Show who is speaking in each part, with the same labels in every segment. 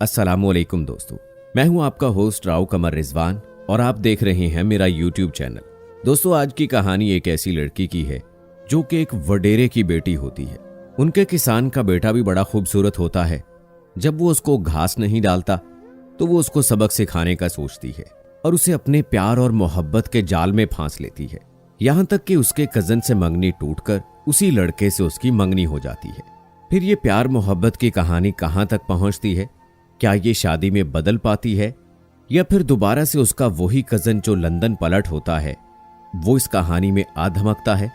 Speaker 1: अस्सलामुअलैकुम दोस्तों, मैं हूं आपका होस्ट राव कमर रिजवान और आप देख रहे हैं मेरा यूट्यूब चैनल। दोस्तों, आज की कहानी एक ऐसी लड़की की है जो कि एक वडेरे की बेटी होती है। उनके किसान का बेटा भी बड़ा खूबसूरत होता है। जब वो उसको घास नहीं डालता तो वो उसको सबक सिखाने का सोचती है और उसे अपने प्यार और मोहब्बत के जाल में फांस लेती है। यहां तक कि उसके कजन से मंगनी टूटकर उसी लड़के से उसकी मंगनी हो जाती है। फिर ये प्यार मोहब्बत की कहानी कहां तक पहुंचती है? क्या ये शादी में बदल पाती है या फिर दोबारा से उसका वही कजन जो लंदन पलट होता है वो इस कहानी में आ धमकता है?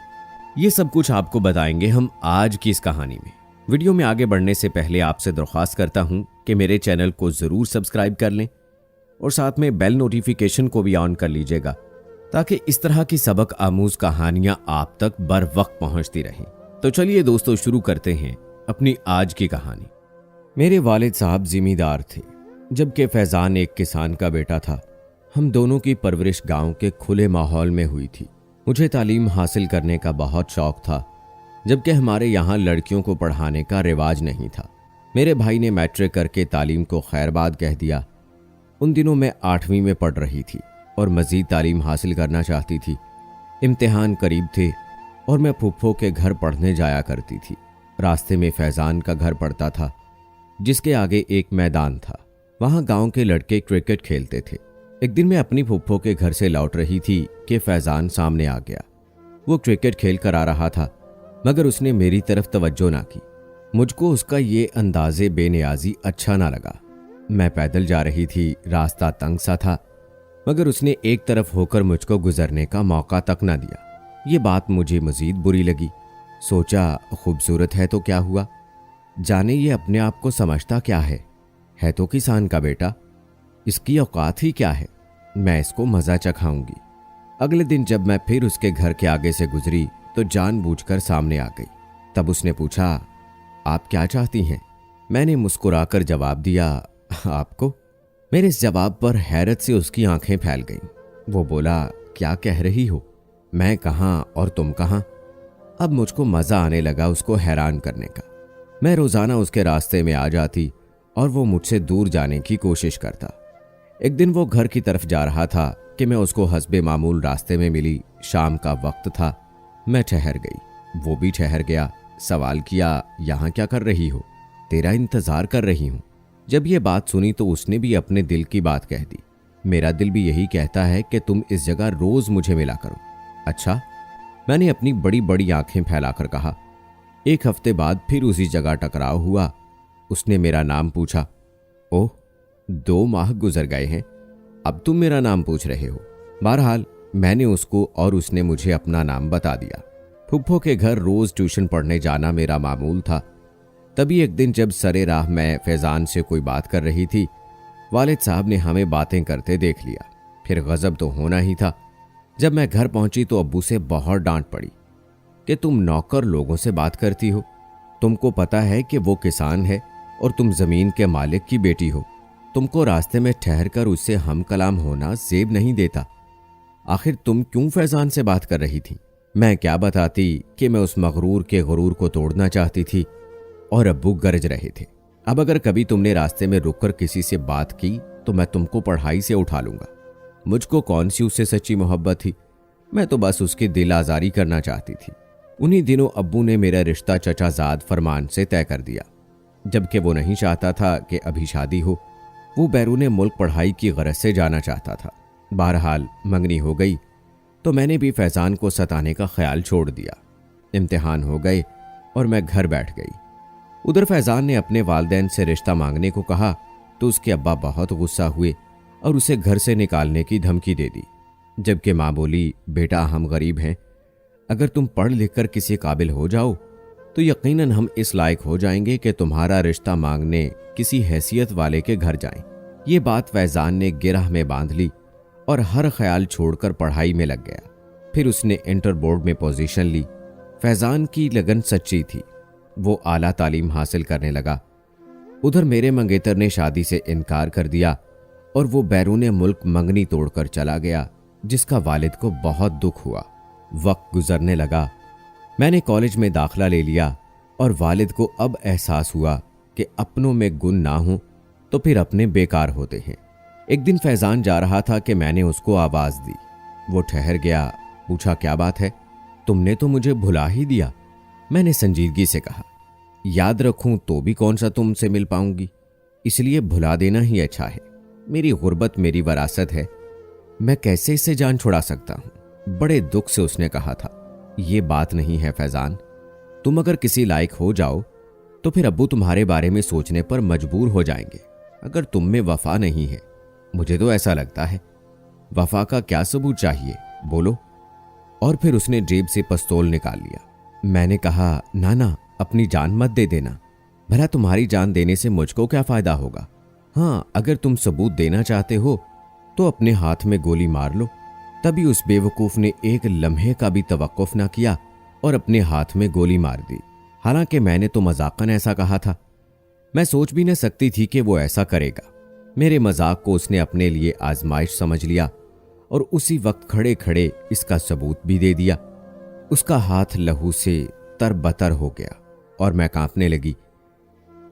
Speaker 1: ये सब कुछ आपको बताएंगे हम आज की इस कहानी में। वीडियो में आगे बढ़ने से पहले आपसे दरख्वास्त करता हूं कि मेरे चैनल को जरूर सब्सक्राइब कर लें और साथ में बेल नोटिफिकेशन को भी ऑन कर लीजिएगा ताकि इस तरह की सबक आमूज कहानियां आप तक बर वक्त पहुंचती रहें। तो चलिए दोस्तों, शुरू करते हैं अपनी आज की कहानी। मेरे वालिद साहब जिम्मेदार थे, जबकि फैजान एक किसान का बेटा था। हम दोनों की परवरिश गांव के खुले माहौल में हुई थी। मुझे तालीम हासिल करने का बहुत शौक था, जबकि हमारे यहाँ लड़कियों को पढ़ाने का रिवाज नहीं था। मेरे भाई ने मैट्रिक करके तालीम को खैरबाद कह दिया। उन दिनों मैं 8वीं में पढ़ रही थी और मज़ीद तालीम हासिल करना चाहती थी। इम्तिहान करीब थे और मैं फूफो के घर पढ़ने जाया करती थी। रास्ते में फैजान का घर पड़ता था, जिसके आगे एक मैदान था। वहां गांव के लड़के क्रिकेट खेलते थे। एक दिन मैं अपनी फूफो के घर से लौट रही थी कि फैजान सामने आ गया। वो क्रिकेट खेल कर आ रहा था, मगर उसने मेरी तरफ तवज्जो ना की। मुझको उसका ये अंदाजे बेनियाजी अच्छा ना लगा। मैं पैदल जा रही थी, रास्ता तंग सा था, मगर उसने एक तरफ होकर मुझको गुजरने का मौका तक ना दिया। ये बात मुझे मजीद बुरी लगी। सोचा, खूबसूरत है तो क्या हुआ, जाने ये अपने आप को समझता क्या है तो किसान का बेटा, इसकी औकात ही क्या है, मैं इसको मजा चखाऊंगी। अगले दिन जब मैं फिर उसके घर के आगे से गुजरी तो जानबूझकर सामने आ गई। तब उसने पूछा, आप क्या चाहती हैं? मैंने मुस्कुराकर जवाब दिया, आपको। मेरे इस जवाब पर हैरत से उसकी आंखें फैल गईं। वो बोला, क्या कह रही हो, मैं कहाँ और तुम कहाँ? अब मुझको मजा आने लगा उसको हैरान करने का। मैं रोजाना उसके रास्ते में आ जाती और वो मुझसे दूर जाने की कोशिश करता। एक दिन वो घर की तरफ जा रहा था कि मैं उसको हस्बे मामूल रास्ते में मिली। शाम का वक्त था। मैं ठहर गई, वो भी ठहर गया। सवाल किया, यहाँ क्या कर रही हो? तेरा इंतजार कर रही हूँ। जब ये बात सुनी तो उसने भी अपने दिल की बात कह दी। मेरा दिल भी यही कहता है कि तुम इस जगह रोज मुझे मिला करो। अच्छा, मैंने अपनी बड़ी बड़ी आंखें फैलाकर कहा। एक हफ्ते बाद फिर उसी जगह टकराव हुआ। उसने मेरा नाम पूछा। ओह, 2 माह गुजर गए हैं, अब तुम मेरा नाम पूछ रहे हो। बहरहाल मैंने उसको और उसने मुझे अपना नाम बता दिया। फुफ्फो के घर रोज ट्यूशन पढ़ने जाना मेरा मामूल था। तभी एक दिन जब सरे राह मैं फैजान से कोई बात कर रही थी, वालिद साहब ने हमें बातें करते देख लिया। फिर गजब तो होना ही था। जब मैं घर पहुंची तो अब्बू से बहुत डांट पड़ी कि तुम नौकर लोगों से बात करती हो। तुमको पता है कि वो किसान है और तुम जमीन के मालिक की बेटी हो। तुमको रास्ते में ठहर कर उससे हम कलाम होना जेब नहीं देता। आखिर तुम क्यों फैजान से बात कर रही थी? मैं क्या बताती कि मैं उस मगरूर के गुरूर को तोड़ना चाहती थी और अब्बू गरज रहे थे। अब अगर कभी तुमने रास्ते में रुककर किसी से बात की तो मैं तुमको पढ़ाई से उठा लूंगा। मुझको कौन सी उससे सच्ची मोहब्बत थी, मैं तो बस उसकी दिल आजारी करना चाहती थी। उन्हीं दिनों अब्बू ने मेरा रिश्ता चचाजाद फरमान से तय कर दिया, जबकि वो नहीं चाहता था कि अभी शादी हो। वो बैरूने मुल्क पढ़ाई की गरज से जाना चाहता था। बहरहाल मंगनी हो गई तो मैंने भी फैजान को सताने का ख्याल छोड़ दिया। इम्तिहान हो गए और मैं घर बैठ गई। उधर फैजान ने अपने वालिदैन से रिश्ता मांगने को कहा तो उसके अब्बा बहुत गुस्सा हुए और उसे घर से निकालने की धमकी दे दी। जबकि माँ बोली, बेटा हम गरीब हैं, अगर तुम पढ़ लिख कर किसी काबिल हो जाओ तो यकीनन हम इस लायक हो जाएंगे कि तुम्हारा रिश्ता मांगने किसी हैसियत वाले के घर जाएं। ये बात फैजान ने गिरह में बांध ली और हर ख्याल छोड़कर पढ़ाई में लग गया। फिर उसने इंटर बोर्ड में पोजीशन ली। फैजान की लगन सच्ची थी, वो आला तालीम हासिल करने लगा। उधर मेरे मंगेतर ने शादी से इनकार कर दिया और वो बैरूने मुल्क मंगनी तोड़कर चला गया, जिसका वालिद को बहुत दुख हुआ। वक्त गुजरने लगा। मैंने कॉलेज में दाखिला ले लिया और वालिद को अब एहसास हुआ कि अपनों में गुण ना हो तो फिर अपने बेकार होते हैं। एक दिन फैजान जा रहा था कि मैंने उसको आवाज दी। वो ठहर गया, पूछा क्या बात है, तुमने तो मुझे भुला ही दिया। मैंने संजीदगी से कहा, याद रखूं तो भी कौन सा तुमसे मिल पाऊंगी, इसलिए भुला देना ही अच्छा है। मेरी गुर्बत मेरी विरासत है, मैं कैसे इससे जान छुड़ा सकता हूं। बड़े दुख से उसने कहा था, ये बात नहीं है फैजान, तुम अगर किसी लायक हो जाओ तो फिर अब्बू तुम्हारे बारे में सोचने पर मजबूर हो जाएंगे। अगर तुम में वफा नहीं है, मुझे तो ऐसा लगता है, वफा का क्या सबूत चाहिए, बोलो। और फिर उसने जेब से पिस्तौल निकाल लिया। मैंने कहा, ना, अपनी जान मत दे देना, भला तुम्हारी जान देने से मुझको क्या फायदा होगा। हाँ, अगर तुम सबूत देना चाहते हो तो अपने हाथ में गोली मार लो। तभी उस बेवकूफ ने एक लम्हे का भी तवक्कुफ ना किया और अपने हाथ में गोली मार दी। हालांकि मैंने तो मजाकन ऐसा कहा था, मैं सोच भी न सकती थी कि वो ऐसा करेगा। मेरे मजाक को उसने अपने लिए आजमाइश समझ लिया और उसी वक्त खड़े खड़े इसका सबूत भी दे दिया। उसका हाथ लहू से तरबतर हो गया और मैं कांपने लगी।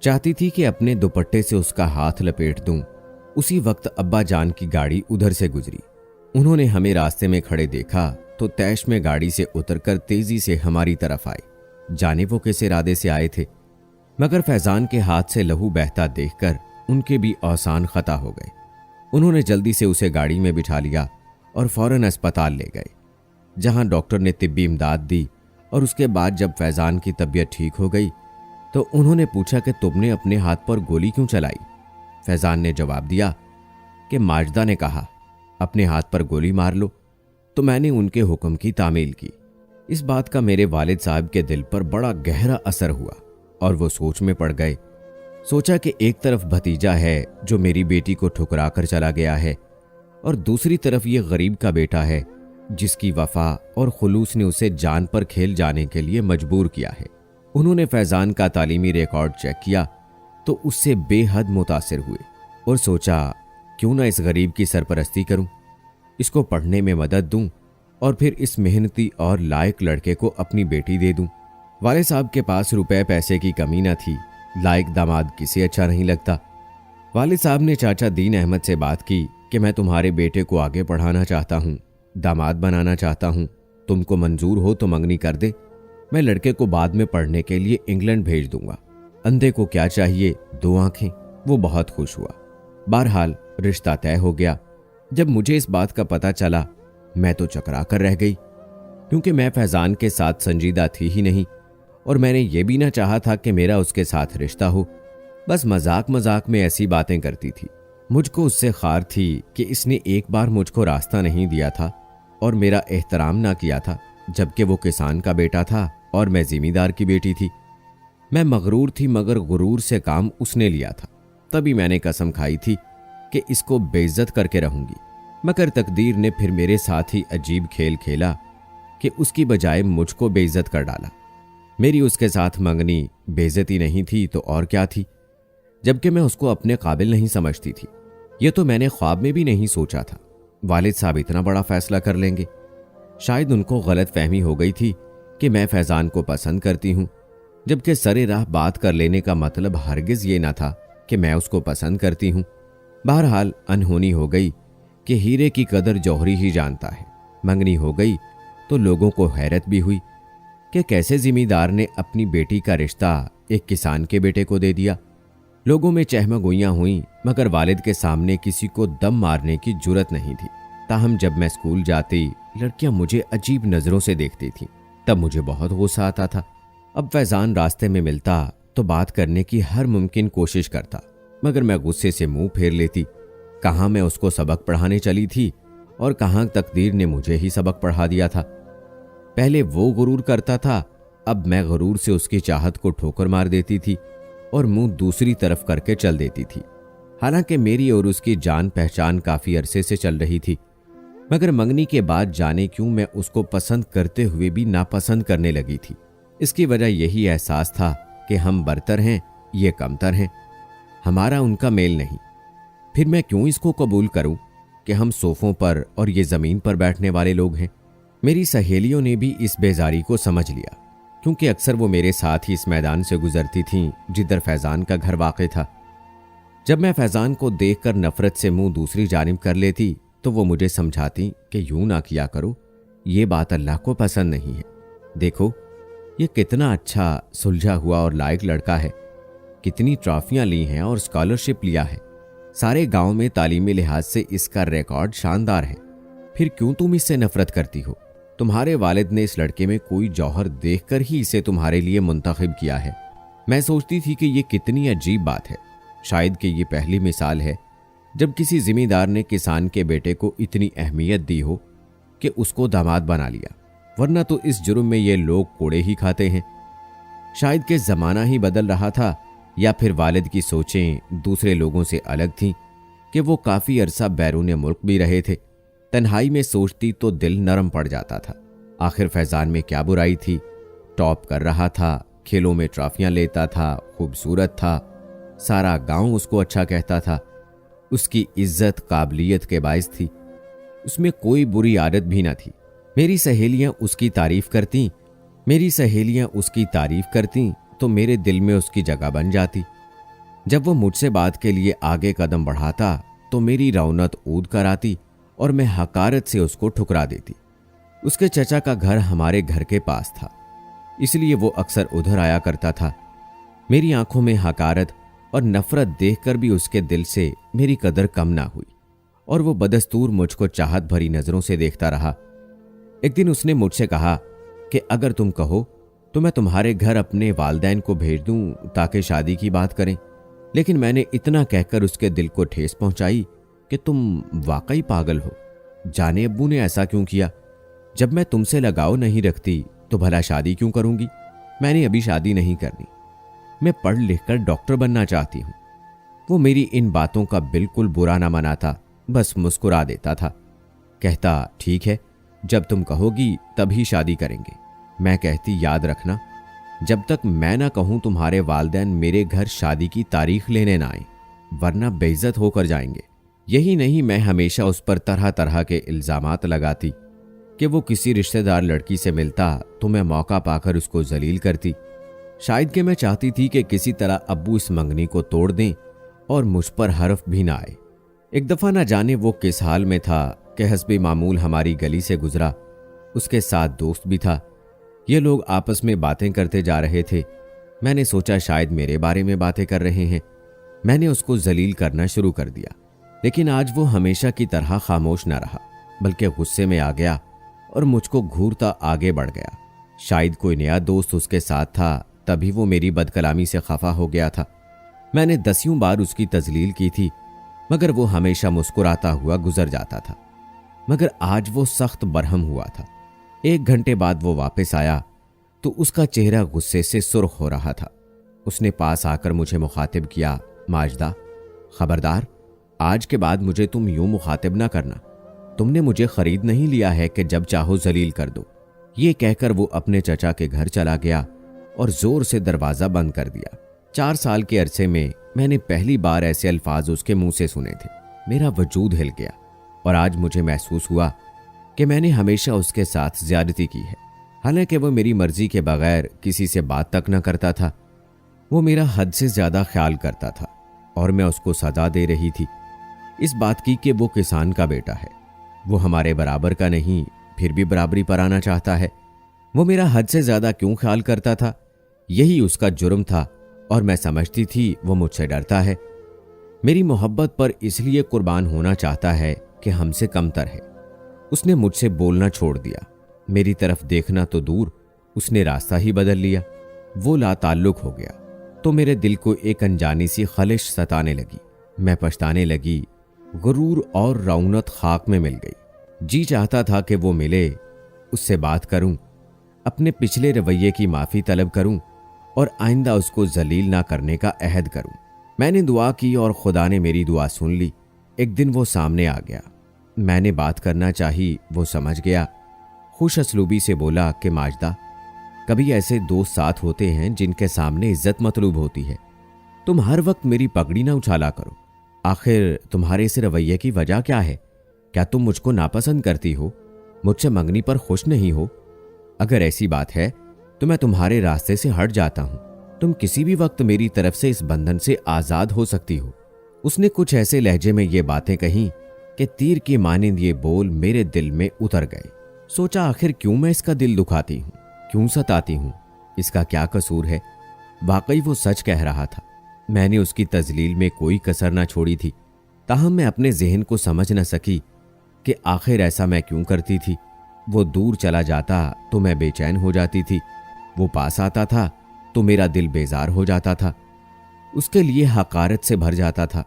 Speaker 1: चाहती थी कि अपने दुपट्टे से उसका हाथ लपेट दूं। उसी वक्त अब्बा जान की गाड़ी उधर से गुजरी। उन्होंने हमें रास्ते में खड़े देखा तो तैश में गाड़ी से उतरकर तेजी से हमारी तरफ आए। जाने वो किस इरादे से आए थे, मगर फैजान के हाथ से लहू बहता देखकर उनके भी औसान खता हो गए। उन्होंने जल्दी से उसे गाड़ी में बिठा लिया और फौरन अस्पताल ले गए, जहां डॉक्टर ने तिब्बी इमदाद दी। और उसके बाद जब फैजान की तबीयत ठीक हो गई तो उन्होंने पूछा कि तुमने अपने हाथ पर गोली क्यों चलाई। फैजान ने जवाब दिया कि माजदा ने कहा अपने हाथ पर गोली मार लो, तो मैंने उनके हुक्म की तामील की। इस बात का मेरे वालिद साहब के दिल पर बड़ा गहरा असर हुआ और वो सोच में पड़ गए। सोचा कि एक तरफ भतीजा है जो मेरी बेटी को ठुकरा कर चला गया है और दूसरी तरफ ये गरीब का बेटा है जिसकी वफा और खुलूस ने उसे जान पर खेल जाने के लिए मजबूर किया है। उन्होंने फैजान का तालीमी रिकॉर्ड चेक किया तो उससे बेहद मुतासिर हुए और सोचा क्यों ना इस गरीब की सरपरस्ती करूं, इसको पढ़ने में मदद दूं और फिर इस मेहनती और लायक लड़के को अपनी बेटी दे दूं। वाले साहब के पास रुपए पैसे की कमी न थी, लायक दामाद किसे अच्छा नहीं लगता। वालिद साहब ने चाचा दीन अहमद से बात की कि मैं तुम्हारे बेटे को आगे पढ़ाना चाहता हूँ, दामाद बनाना चाहता हूँ, तुमको मंजूर हो तो मंगनी कर दे, मैं लड़के को बाद में पढ़ने के लिए इंग्लैंड भेज दूंगा। अंधे को क्या चाहिए, 2 आंखें। वो बहुत खुश हुआ। बहरहाल रिश्ता तय हो गया। जब मुझे इस बात का पता चला मैं तो चकरा कर रह गई, क्योंकि मैं फैजान के साथ संजीदा थी ही नहीं और मैंने ये भी ना चाहा था कि मेरा उसके साथ रिश्ता हो। बस मजाक मजाक में ऐसी बातें करती थी। मुझको उससे खार थी कि इसने एक बार मुझको रास्ता नहीं दिया था और मेरा एहतराम ना किया था, जबकि वो किसान का बेटा था और मैं जिमीदार की बेटी थी। मैं मगरूर थी मगर गुरूर से काम उसने लिया था। तभी मैंने कसम खाई थी कि इसको बेइज्जत करके रहूंगी, मगर तकदीर ने फिर मेरे साथ ही अजीब खेल खेला कि उसकी बजाय मुझको बेइज्जत कर डाला। मेरी उसके साथ मंगनी बेइज्जती नहीं थी तो और क्या थी, जबकि मैं उसको अपने काबिल नहीं समझती थी। यह तो मैंने ख्वाब में भी नहीं सोचा था वालिद साहब इतना बड़ा फैसला कर लेंगे। शायद उनको गलत फहमी हो गई थी कि मैं फैजान को पसंद करती हूं, जबकि सरे राह बात कर लेने का मतलब हरगिज ये ना था कि मैं उसको पसंद करती हूं। बहरहाल अनहोनी हो गई कि हीरे की कदर जौहरी ही जानता है। मंगनी हो गई तो लोगों को हैरत भी हुई कि कैसे जिमीदार ने अपनी बेटी का रिश्ता एक किसान के बेटे को दे दिया। लोगों में चहमगोइयां हुई मगर वालिद के सामने किसी को दम मारने की जुर्रत नहीं थी। ताहम जब मैं स्कूल जाती लड़कियां मुझे अजीब नजरों से देखती थीं, तब मुझे बहुत गुस्सा आता था। अब फैजान रास्ते में मिलता तो बात करने की हर मुमकिन कोशिश करता, मगर मैं गुस्से से मुंह फेर लेती। कहाँ मैं उसको सबक पढ़ाने चली थी और कहाँ तकदीर ने मुझे ही सबक पढ़ा दिया था। पहले वो गुरूर करता था, अब मैं गुरूर से उसकी चाहत को ठोकर मार देती थी और मुंह दूसरी तरफ करके चल देती थी। हालांकि मेरी और उसकी जान पहचान काफी अरसे से चल रही थी, मगर मंगनी के बाद जाने क्यों मैं उसको पसंद करते हुए भी नापसंद करने लगी थी। इसकी वजह यही एहसास था कि हम बरतर हैं, ये कमतर हैं, हमारा उनका मेल नहीं। फिर मैं क्यों इसको कबूल करूं कि हम सोफों पर और ये जमीन पर बैठने वाले लोग हैं। मेरी सहेलियों ने भी इस बेजारी को समझ लिया, क्योंकि अक्सर वो मेरे साथ ही इस मैदान से गुजरती थीं जिधर फैजान का घर वाक़ था। जब मैं फैजान को देखकर नफरत से मुंह दूसरी जानिब कर लेती तो वो मुझे समझाती कि यूं ना किया करो, ये बात अल्लाह को पसंद नहीं है। देखो ये कितना अच्छा, सुलझा हुआ और लायक लड़का है, कितनी ट्रॉफियां ली हैं और स्कॉलरशिप लिया है, सारे गांव में तालीमी लिहाज से इसका रिकॉर्ड शानदार है, फिर क्यों तुम इससे नफरत करती हो? तुम्हारे वालिद ने इस लड़के में कोई जौहर देखकर ही इसे तुम्हारे लिए मुंतखब किया है। मैं सोचती थी कि ये कितनी अजीब बात है। शायद कि ये पहली मिसाल है जब किसी जिम्मेदार ने किसान के बेटे को इतनी अहमियत दी हो कि उसको दामाद बना लिया, वरना तो इस जुर्म में ये लोग कोड़े ही खाते हैं। शायद कि जमाना ही बदल रहा था, या फिर वालिद की सोचें दूसरे लोगों से अलग थीं कि वो काफ़ी अरसा बैरून मुल्क भी रहे थे। तन्हाई में सोचती तो दिल नरम पड़ जाता था। आखिर फैजान में क्या बुराई थी? टॉप कर रहा था, खेलों में ट्रॉफियां लेता था, खूबसूरत था, सारा गांव उसको अच्छा कहता था, उसकी इज्जत काबिलियत के बाइस थी, उसमें कोई बुरी आदत भी न थी। मेरी सहेलियां उसकी तारीफ करती तो मेरे दिल में उसकी जगह बन जाती। जब वो मुझसे बात के लिए आगे कदम बढ़ाता तो मेरी रौनक ऊद कर आती और मैं हकारत से उसको ठुकरा देती। उसके चचा का घर हमारे घर के पास था, इसलिए वो अक्सर उधर आया करता था। मेरी आंखों में हकारत और नफरत देखकर भी उसके दिल से मेरी कदर कम ना हुई और वो बदस्तूर मुझको चाहत भरी नजरों से देखता रहा। एक दिन उसने मुझसे कहा कि अगर तुम कहो तो मैं तुम्हारे घर अपने वालदैन को भेज दूं ताकि शादी की बात करें, लेकिन मैंने इतना कहकर उसके दिल को ठेस पहुंचाई कि तुम वाकई पागल हो। जाने अब्बू ने ऐसा क्यों किया? जब मैं तुमसे लगाव नहीं रखती तो भला शादी क्यों करूंगी? मैंने अभी शादी नहीं करनी, मैं पढ़ लिख कर डॉक्टर बनना चाहती हूं। वो मेरी इन बातों का बिल्कुल बुरा ना मनाता, बस मुस्कुरा देता था, कहता ठीक है, जब तुम कहोगी तभी शादी करेंगे। मैं कहती याद रखना, जब तक मैं ना कहूं तुम्हारे वालिदैन मेरे घर शादी की तारीख लेने ना आए, वरना बेइज्जत होकर जाएंगे। यही नहीं, मैं हमेशा उस पर तरह तरह के इल्जामात लगाती कि वो किसी रिश्तेदार लड़की से मिलता तो मैं मौका पाकर उसको जलील करती। शायद कि मैं चाहती थी कि किसी तरह अब्बू इस मंगनी को तोड़ दें और मुझ पर हर्फ भी ना आए। एक दफा ना जाने वो किस हाल में था कि हस्बे मामूल हमारी गली से गुजरा, उसके साथ दोस्त भी था। ये लोग आपस में बातें करते जा रहे थे। मैंने सोचा शायद मेरे बारे में बातें कर रहे हैं। मैंने उसको जलील करना शुरू कर दिया, लेकिन आज वो हमेशा की तरह खामोश न रहा, बल्कि गुस्से में आ गया और मुझको घूरता आगे बढ़ गया। शायद कोई नया दोस्त उसके साथ था, तभी वो मेरी बदकलामी से खफा हो गया था। मैंने दसियों बार उसकी तजलील की थी, मगर वो हमेशा मुस्कुराता हुआ गुजर जाता था। मगर आज वो सख्त बरहम हुआ था। 1 घंटे बाद वो वापस आया तो उसका चेहरा गुस्से से सुर्ख हो रहा था। उसने पास आकर मुझे मुखातिब किया, माजदा खबरदार, आज के बाद मुझे तुम यूं मुखातिब ना करना। तुमने मुझे खरीद नहीं लिया है कि जब चाहो जलील कर दो। ये कहकर वो अपने चचा के घर चला गया और जोर से दरवाजा बंद कर दिया। 4 साल के अरसे में मैंने पहली बार ऐसे अल्फाज उसके मुंह से सुने थे। मेरा वजूद हिल गया और आज मुझे महसूस हुआ कि मैंने हमेशा उसके साथ ज्यादती की है। हालांकि वो मेरी मर्जी के बगैर किसी से बात तक न करता था। वो मेरा हद से ज्यादा ख्याल करता था और मैं उसको सजा दे रही थी इस बात की कि वो किसान का बेटा है। वो हमारे बराबर का नहीं, फिर भी बराबरी पर आना चाहता है। वो मेरा हद से ज्यादा क्यों ख्याल करता था? यही उसका जुर्म था और मैं समझती थी वो मुझसे डरता है। मेरी मोहब्बत पर इसलिए कुर्बान होना चाहता है कि हमसे कमतर है। उसने मुझसे बोलना छोड़ दिया, मेरी तरफ देखना तो दूर, उसने रास्ता ही बदल लिया। वो लाताल्लुक हो गया तो मेरे दिल को एक अनजानी सी खलिश सताने लगी। मैं पछताने लगी। गुरूर और रौनक खाक में मिल गई। जी चाहता था कि वो मिले, उससे बात करूं, अपने पिछले रवैये की माफ़ी तलब करूं और आइंदा उसको जलील ना करने का अहद करूं। मैंने दुआ की और खुदा ने मेरी दुआ सुन ली। एक दिन वो सामने आ गया। मैंने बात करना चाही, वो समझ गया। खुश असलूबी से बोला कि माजदा, कभी ऐसे दोस्त साथ होते हैं जिनके सामने इज्जत मतलूब होती है। तुम हर वक्त मेरी पगड़ी ना उछाला करो। आखिर तुम्हारे इस रवैये की वजह क्या है? क्या तुम मुझको नापसंद करती हो? मुझसे मंगनी पर खुश नहीं हो? अगर ऐसी बात है तो मैं तुम्हारे रास्ते से हट जाता हूं। तुम किसी भी वक्त मेरी तरफ से इस बंधन से आजाद हो सकती हो। उसने कुछ ऐसे लहजे में ये बातें कहीं कि तीर की मानिंद ये बोल मेरे दिल में उतर गए। सोचा आखिर क्यों मैं इसका दिल दुखाती हूं, क्यों सताती हूं, इसका क्या कसूर है। वाकई वो सच कह रहा था। मैंने उसकी तजलील में कोई कसर ना छोड़ी थी। ताहम मैं अपने जहन को समझ न सकी कि आखिर ऐसा मैं क्यों करती थी। वो दूर चला जाता तो मैं बेचैन हो जाती थी, वो पास आता था तो मेरा दिल बेजार हो जाता था, उसके लिए हकारत से भर जाता था।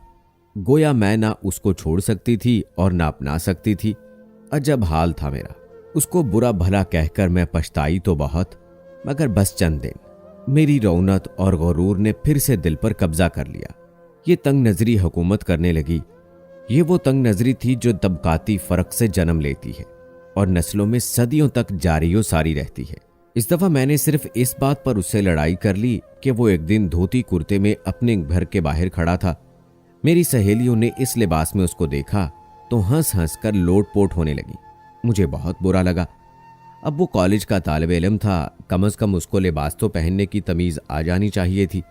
Speaker 1: गोया मैं ना उसको छोड़ सकती थी और ना अपना सकती थी। अजब हाल था मेरा। उसको बुरा भला कहकर मैं पछताई तो बहुत, मगर बस चंद दिन। मेरी रौनक और गुरूर ने फिर से दिल पर कब्जा कर लिया। ये तंग नजरी हुकूमत करने लगी। ये वो तंग नजरी थी जो तबकाती फर्क से जन्म लेती है और नस्लों में सदियों तक जारियो सारी रहती है। इस दफा मैंने सिर्फ इस बात पर उससे लड़ाई कर ली कि वो एक दिन धोती कुर्ते में अपने घर के बाहर खड़ा था। मेरी सहेलियों ने इस लिबास में उसको देखा तो हंस हंस कर लोटपोट होने लगी। मुझे बहुत बुरा लगा। अब वो कॉलेज का तालिब इल्म था, कम से कम उसको लिबास तो पहनने की तमीज आ जानी चाहिए थी।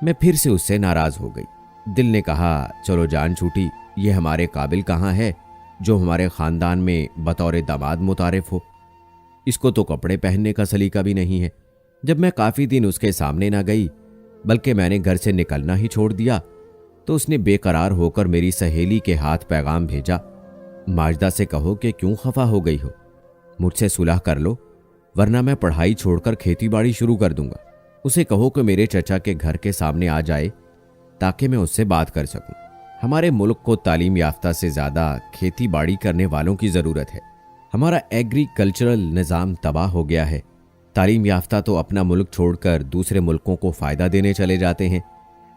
Speaker 1: मैं फिर से उससे नाराज हो गई। दिल ने कहा चलो जान छूटी, ये हमारे काबिल कहाँ है जो हमारे खानदान में बतौर दामाद मुतारिफ हो। इसको तो कपड़े पहनने का सलीका भी नहीं है। जब मैं काफी दिन उसके सामने ना गई, बल्कि मैंने घर से निकलना ही छोड़ दिया, तो उसने बेकरार होकर मेरी सहेली के हाथ पैगाम भेजा, माजदा से कहो कि क्यों खफा हो गई हो, मुझसे सुलह कर लो वरना मैं पढ़ाई छोड़कर खेतीबाड़ी शुरू कर दूंगा। उसे कहो कि मेरे चचा के घर के सामने आ जाए ताकि मैं उससे बात कर सकूं। हमारे मुल्क को तालीम याफ्ता से ज्यादा खेतीबाड़ी करने वालों की जरूरत है। हमारा एग्रीकल्चरल निज़ाम तबाह हो गया है। तालीम याफ्ता तो अपना मुल्क छोड़कर दूसरे मुल्कों को फ़ायदा देने चले जाते हैं,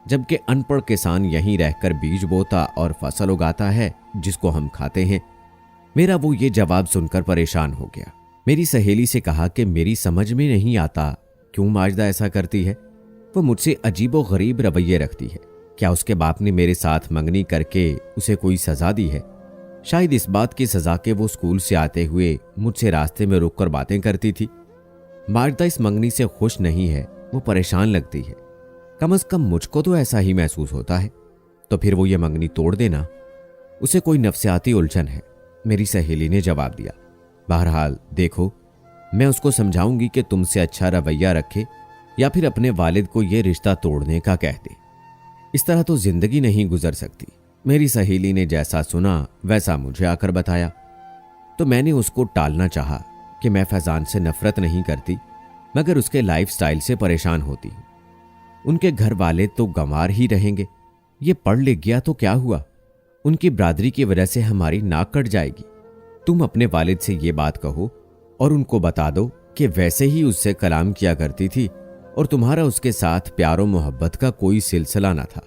Speaker 1: जबकि अनपढ़ किसान यहीं रहकर बीज बोता और फसल उगाता है जिसको हम खाते हैं। मेरा वो ये जवाब सुनकर परेशान हो गया। मेरी सहेली से कहा कि मेरी समझ में नहीं आता क्यों माजदा ऐसा करती है। वो मुझसे अजीबो गरीब रवैये रखती है। क्या उसके बाप ने मेरे साथ मंगनी करके उसे कोई सज़ा दी है? शायद इस बात की सजा के वो स्कूल से आते हुए मुझसे रास्ते में रुककर बातें करती थी। माजदा इस मंगनी से खुश नहीं है, वो परेशान लगती है। कम से कम मुझको तो ऐसा ही महसूस होता है। तो फिर वो ये मंगनी तोड़ देना, उसे कोई नफ्सियाती उलझन है। मेरी सहेली ने जवाब दिया, बहरहाल देखो, मैं उसको समझाऊंगी कि तुमसे अच्छा रवैया रखे या फिर अपने वालिद को ये रिश्ता तोड़ने का कह दे। इस तरह तो जिंदगी नहीं गुजर सकती। मेरी सहेली ने जैसा सुना वैसा मुझे आकर बताया। तो मैंने उसको टालना चाहा कि मैं फैजान से नफरत नहीं करती, मगर उसके लाइफस्टाइल से परेशान होती हूँ। उनके घर वाले तो गंवार ही रहेंगे। ये पढ़ लिख गया तो क्या हुआ, उनकी बरादरी की वजह से हमारी नाक कट जाएगी। तुम अपने वालिद से ये बात कहो और उनको बता दो कि वैसे ही उससे कलाम किया करती थी और तुम्हारा उसके साथ प्यारो मोहब्बत का कोई सिलसिला ना था,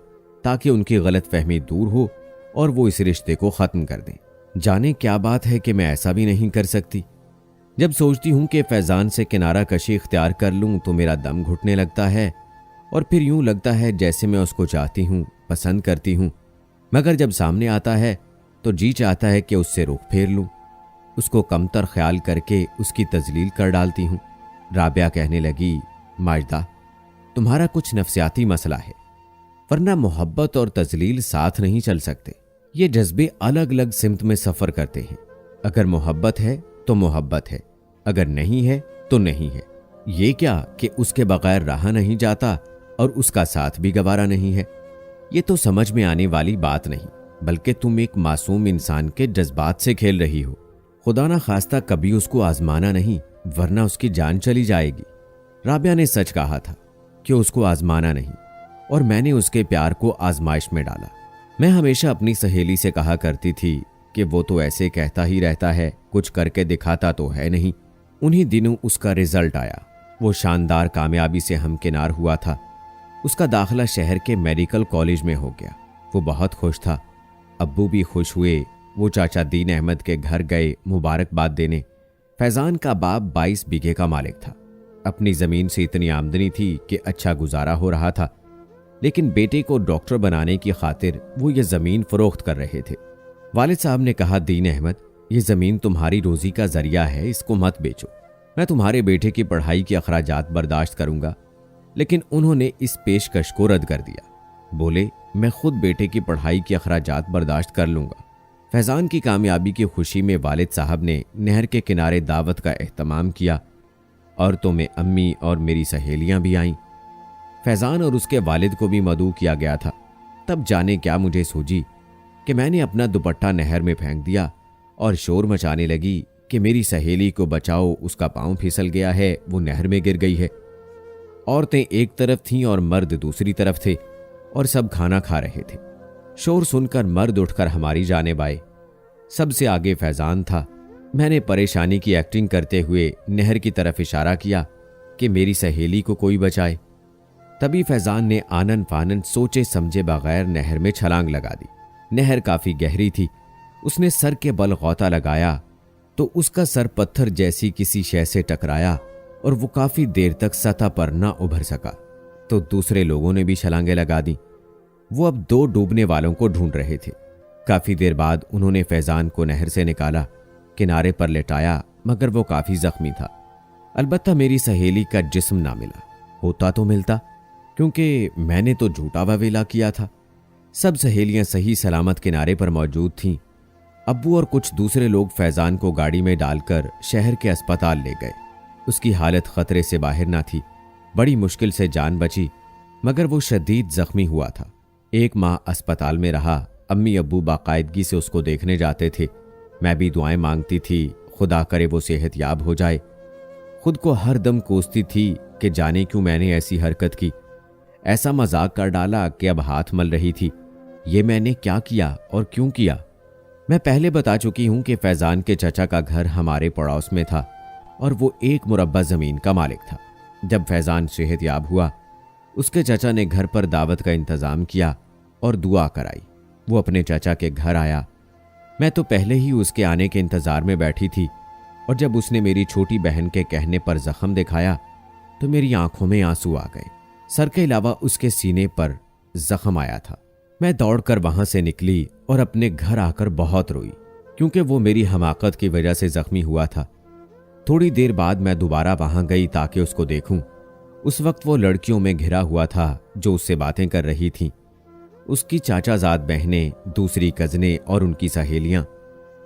Speaker 1: ताकि उनकी गलत फहमी दूर हो और वो इस रिश्ते को ख़त्म कर दें। जाने क्या बात है कि मैं ऐसा भी नहीं कर सकती। जब सोचती हूँ कि फैज़ान से किनारा कशी इख्तियार कर लूँ तो मेरा दम घुटने लगता है और फिर यूं लगता है जैसे मैं उसको चाहती हूँ, पसंद करती हूँ, मगर जब सामने आता है तो जी चाहता है कि उससे रुख फेर लूँ, उसको कमतर ख्याल करके उसकी तजलील कर डालती हूँ। राबिया कहने लगी, माजदा तुम्हारा कुछ नफ्सियाती मसला है, वरना मोहब्बत और तजलील साथ नहीं चल सकते। ये जज्बे अलग अलग सिमत में सफ़र करते हैं। अगर मोहब्बत है तो मोहब्बत है, अगर नहीं है तो नहीं है। ये क्या कि उसके बगैर रहा नहीं जाता और उसका साथ भी गवारा नहीं है। ये तो समझ में आने वाली बात नहीं, बल्कि तुम एक मासूम इंसान के जज्बात से खेल रही हो। खुदा ना खास्ता कभी उसको आजमाना नहीं, वरना उसकी जान चली जाएगी। राबिया ने सच कहा था कि उसको आजमाना नहीं, और मैंने उसके प्यार को आजमाइश में डाला। मैं हमेशा अपनी सहेली से कहा करती थी कि वो तो ऐसे कहता ही रहता है, कुछ करके दिखाता तो है नहीं। उन्हीं दिनों उसका रिजल्ट आया। वो शानदार कामयाबी से हमकिनार हुआ था। उसका दाखिला शहर के मेडिकल कॉलेज में हो गया। वो बहुत खुश था। अब्बू भी खुश हुए। वो चाचा दीन अहमद के घर गए मुबारकबाद देने। फैज़ान का बाप 22 बीघे का मालिक था। अपनी ज़मीन से इतनी आमदनी थी कि अच्छा गुजारा हो रहा था, लेकिन बेटे को डॉक्टर बनाने की खातिर वो ये ज़मीन फ़रोख्त कर रहे थे। वालिद साहब ने कहा, दीन अहमद, ये ज़मीन तुम्हारी रोज़ी का ज़रिया है, इसको मत बेचो। मैं तुम्हारे बेटे की पढ़ाई के अखराजात बर्दाश्त करूंगा। लेकिन उन्होंने इस पेशकश को रद्द कर दिया। बोले, मैं खुद बेटे की पढ़ाई के अखराजात बर्दाश्त कर लूंगा। फैज़ान की कामयाबी की खुशी में वालिद साहब ने नहर के किनारे दावत का एहतमाम किया और तो में अम्मी और मेरी सहेलियां भी आईं। फैज़ान और उसके वालिद को भी मदऊ किया गया था। तब जाने क्या मुझे सूझी कि मैंने अपना दुपट्टा नहर में फेंक दिया और शोर मचाने लगी कि मेरी सहेली को बचाओ, उसका पांव फिसल गया है, वो नहर में गिर गई है। औरतें एक तरफ थीं और मर्द दूसरी तरफ थे और सब खाना खा रहे थे। शोर सुनकर मर्द उठकर हमारी जानिब आए। सबसे आगे फैज़ान था। मैंने परेशानी की एक्टिंग करते हुए नहर की तरफ इशारा किया कि मेरी सहेली को कोई बचाए। तभी फैज़ान ने आनन फानन सोचे समझे बगैर नहर में छलांग लगा दी। नहर काफी गहरी थी। उसने सर के बल गौता लगाया तो उसका सर पत्थर जैसी किसी शय से टकराया और वो काफी देर तक सतह पर ना उभर सका। तो दूसरे लोगों ने भी छलांगे लगा दी। वो अब 2 डूबने वालों को ढूंढ रहे थे। काफी देर बाद उन्होंने फैज़ान को नहर से निकाला, किनारे पर लेटाया, मगर वो काफी जख्मी था। अलबत्ता मेरी सहेली का जिस्म ना मिला। होता तो मिलता, क्योंकि मैंने तो झूठा ववेला किया था। सब सहेलियां सही सलामत किनारे पर मौजूद थीं। अब्बू और कुछ दूसरे लोग फैज़ान को गाड़ी में डालकर शहर के अस्पताल ले गए। उसकी हालत खतरे से बाहर ना थी। बड़ी मुश्किल से जान बची, मगर वो शदीद जख्मी हुआ था। 1 माह अस्पताल में रहा। अम्मी अब्बू बाकायदगी से उसको देखने जाते थे। मैं भी दुआएं मांगती थी, खुदा करे वो सेहतयाब हो जाए। खुद को हर दम कोसती थी कि जाने क्यों मैंने ऐसी हरकत की, ऐसा मजाक कर डाला कि अब हाथ मल रही थी। ये मैंने क्या किया और क्यों किया? मैं पहले बता चुकी हूं कि फैज़ान के चचा का घर हमारे पड़ोस में था और वो 1 मुरब्बा जमीन का मालिक था। जब फैज़ान सेहतयाब हुआ, उसके चचा ने घर पर दावत का इंतजाम किया और दुआ कराई। वो अपने चचा के घर आया। मैं तो पहले ही उसके आने के इंतजार में बैठी थी और जब उसने मेरी छोटी बहन के कहने पर जख्म दिखाया तो मेरी आंखों में आंसू आ गए। सर के अलावा उसके सीने पर जख्म आया था। मैं दौड़कर वहां से निकली और अपने घर आकर बहुत रोई, क्योंकि वो मेरी हमाकत की वजह से जख्मी हुआ था। थोड़ी देर बाद मैं दोबारा वहां गई ताकि उसको देखूं। उस वक्त वो लड़कियों में घिरा हुआ था जो उससे बातें कर रही थीं। उसकी चाचाजाद बहनें, दूसरी कजनें और उनकी सहेलियां।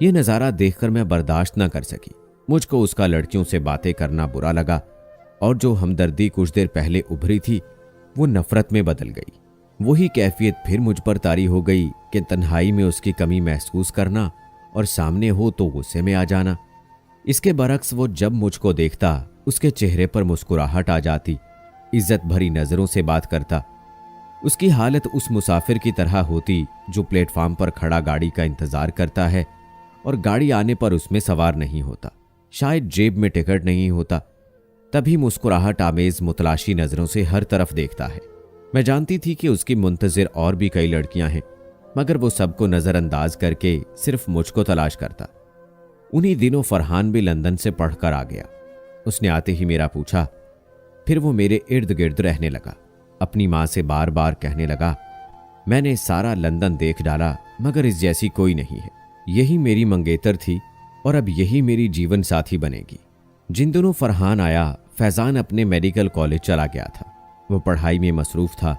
Speaker 1: ये नज़ारा देखकर मैं बर्दाश्त न कर सकी। मुझको उसका लड़कियों से बातें करना बुरा लगा और जो हमदर्दी कुछ देर पहले उभरी थी वो नफरत में बदल गई। वही कैफियत फिर मुझ पर तारी हो गई कि तन्हाई में उसकी कमी महसूस करना और सामने हो तो गुस्से में आ जाना। इसके बरक्स वो जब मुझको देखता उसके चेहरे पर मुस्कुराहट आ जाती, इज्जत भरी नजरों से बात करता। उसकी हालत उस मुसाफिर की तरह होती जो प्लेटफॉर्म पर खड़ा गाड़ी का इंतजार करता है और गाड़ी आने पर उसमें सवार नहीं होता, शायद जेब में टिकट नहीं होता, तभी मुस्कुराहट आमेज मुतलाशी नजरों से हर तरफ देखता है। मैं जानती थी कि उसकी मुंतजिर और भी कई लड़कियां हैं, मगर वो सबको नजरअंदाज करके सिर्फ मुझको तलाश करता। उन्हीं दिनों फरहान भी लंदन से पढ़कर आ गया। उसने आते ही मेरा पूछा, फिर वो मेरे इर्द गिर्द रहने लगा। अपनी मां से बार बार कहने लगा, मैंने सारा लंदन देख डाला मगर इस जैसी कोई नहीं है। यही मेरी मंगेतर थी और अब यही मेरी जीवन साथी बनेगी। जिन दिनों फरहान आया, फैज़ान अपने मेडिकल कॉलेज चला गया था। वो पढ़ाई में मसरूफ था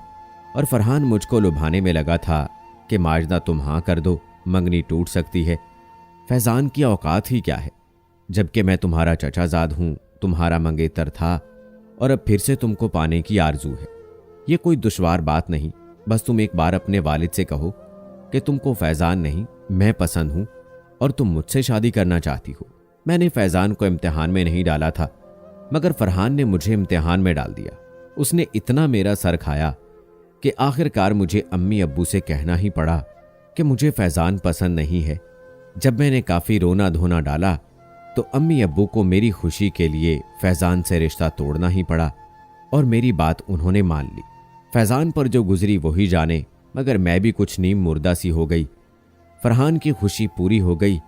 Speaker 1: और फरहान मुझको लुभाने में लगा था कि माजदा तुम हाँ कर दो, मंगनी टूट सकती है। फैज़ान की औकात ही क्या है, जबकि मैं तुम्हारा चचाजाद हूँ, तुम्हारा मंगेतर था और अब फिर से तुमको पाने की आरजू है। ये कोई दुश्वार बात नहीं, बस तुम एक बार अपने वालिद से कहो कि तुमको फैज़ान नहीं मैं पसंद हूँ और तुम मुझसे शादी करना चाहती हो। मैंने फैज़ान को इम्तिहान में नहीं डाला था, मगर फरहान ने मुझे इम्तिहान में डाल दिया। उसने इतना मेरा सर खाया कि आखिरकार मुझे अम्मी अब्बू से कहना ही पड़ा कि मुझे फैज़ान पसंद नहीं है। जब मैंने काफ़ी रोना धोना डाला तो अम्मी अब्बू को मेरी खुशी के लिए फैज़ान से रिश्ता तोड़ना ही पड़ा और मेरी बात उन्होंने मान ली। फैज़ान पर जो गुजरी वही जाने, मगर मैं भी कुछ नीम मुर्दा सी हो गई। फरहान की खुशी पूरी हो गई,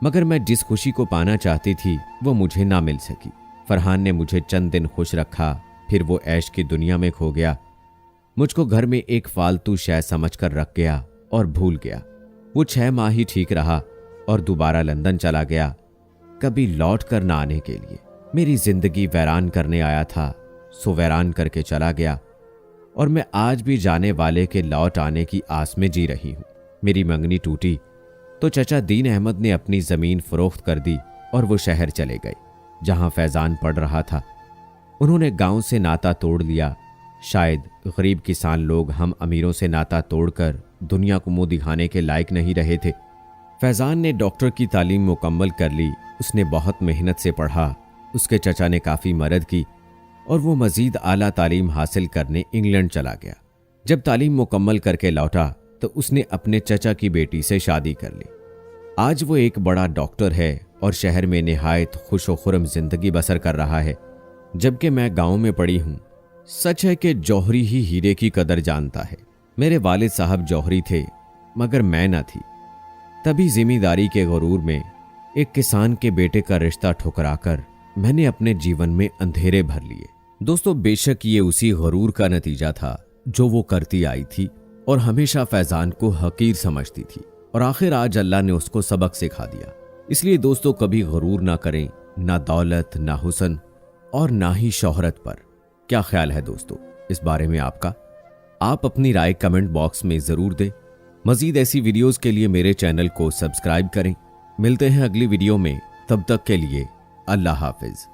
Speaker 1: मगर मैं जिस खुशी को पाना चाहती थी वो मुझे ना मिल सकी। फरहान ने मुझे चंद दिन खुश रखा, फिर वो ऐश की दुनिया में खो गया। मुझको घर में एक फालतू शय समझकर रख गया और भूल गया। वो 6 माह ही ठीक रहा और दोबारा लंदन चला गया, कभी लौट कर ना आने के लिए। मेरी जिंदगी वैरान करने आया था, सो वैरान करके चला गया। और मैं आज भी जाने वाले के लौट आने की आस में जी रही हूँ। मेरी मंगनी टूटी तो चचा दीन अहमद ने अपनी जमीन फरोख्त कर दी और वो शहर चले गए जहां फैजान पढ़ रहा था। उन्होंने गांव से नाता तोड़ लिया। शायद गरीब किसान लोग हम अमीरों से नाता तोड़कर दुनिया को मुंह दिखाने के लायक नहीं रहे थे। फैजान ने डॉक्टर की तालीम मुकम्मल कर ली। उसने बहुत मेहनत से पढ़ा। उसके चचा ने काफ़ी मदद की और वो मज़ीद आला तालीम हासिल करने इंग्लैंड चला गया। जब तालीम मुकम्मल करके लौटा तो उसने अपने चचा की बेटी से शादी कर ली। आज वो एक बड़ा डॉक्टर है और शहर में निहायत खुशो खुरम जिंदगी बसर कर रहा है, जबकि मैं गांव में पड़ी हूँ। सच है कि जौहरी ही हीरे की कदर जानता है। मेरे वालिद साहब जौहरी थे मगर मैं न थी। तभी जिम्मेदारी के गुरूर में एक किसान के बेटे का रिश्ता ठुकराकर मैंने अपने जीवन में अंधेरे भर लिए। दोस्तों, बेशक ये उसी गुरूर का नतीजा था जो वो करती आई थी और हमेशा फैजान को हकीर समझती थी, और आखिर आज अल्लाह ने उसको सबक सिखा दिया। इसलिए दोस्तों, कभी गुरूर ना करें, ना दौलत, ना हुस्न और ना ही शोहरत पर। क्या ख्याल है दोस्तों इस बारे में आपका? आप अपनी राय कमेंट बॉक्स में जरूर दें। मजीद ऐसी वीडियोस के लिए मेरे चैनल को सब्सक्राइब करें। मिलते हैं अगली वीडियो में, तब तक के लिए अल्लाह हाफिज।